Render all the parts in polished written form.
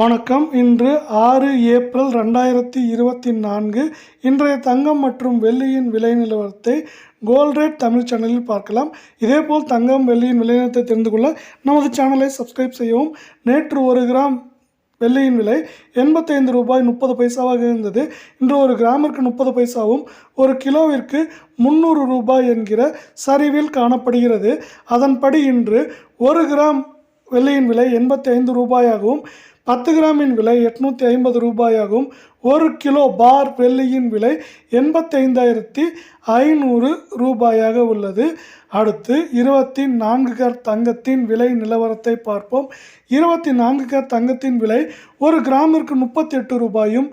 வணக்கம். இன்று 6 ஏப்ரல் 2024. இன்றைய தங்கம் மற்றும் வெள்ளியின் விலை நிலவரத்தை கோல்ட் ரேட் தமிழ் சேனலில் பார்க்கலாம். இதேபோல் தங்கம் வெள்ளியின் விலை நிலவரத்தை தெரிந்து கொள்ள நமது சேனலை சப்ஸ்கிரைப் செய்யவும். நேற்று 1 கிராம் வெள்ளியின் விலை 85 ரூபாய் 30 பைசாவாக இருந்தது. இன்று 1 கிராமிற்கு 30 பைசாவும் 1 கிலோவிற்கு 300 ரூபாய் என்கிற சரிவில் காணப்படுகிறது. அதன்படி இன்று 1 கிராம் வெள்ளியின் விலை 85 ரூபாயாகவும் 10 கிராமின் விலை 850 ரூபாயாகவும் 1 கிலோ பார் வெள்ளியின் விலை 85,500 ரூபாயாக உள்ளது. அடுத்து 24 கேரட் தங்கத்தின் விலை நிலவரத்தை பார்ப்போம். 24 கேரட் தங்கத்தின் விலை 1 கிராமிற்கு 38 ரூபாயும்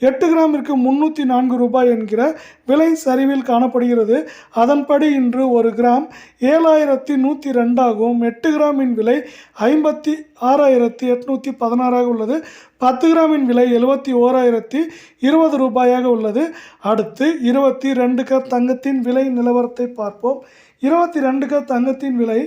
8 கிராமிற்கு 304 ரூபாய் என்கிற விலை சரிவில் காணப்படுகிறது. அதன்படி இன்று 1 கிராம் 7,102 ஆகவும் 8 கிராமின் விலை 56,816 உள்ளது. 10 கிராமின் விலை 71,020 ரூபாயாக உள்ளது. அடுத்து 22 கேரட் தங்கத்தின் விலை நிலவரத்தை பார்ப்போம். 22 கேரட் தங்கத்தின் விலை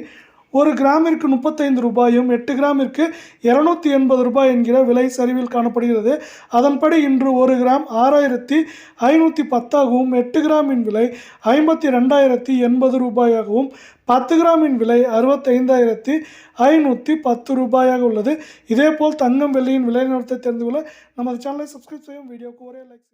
1 கிராமிற்கு 35 ரூபாயும் 8 கிராமிற்கு 280 ரூபாய் என்கிற விலை சரிவில் காணப்படுகிறது. அதன்படி இன்று 1 கிராம் 6,510 ஆகவும் 8 கிராமின் விலை 52,080 ரூபாயாகவும் 10 கிராமின் விலை 65,510 ரூபாயாக உள்ளது. இதேபோல் தங்கம் வெள்ளியின் விலை நிலவரத்தை தெரிந்து கொள்ள நமது சேனலை சப்ஸ்கிரைப் செய்யும். வீடியோக்கு ஒரே லைக்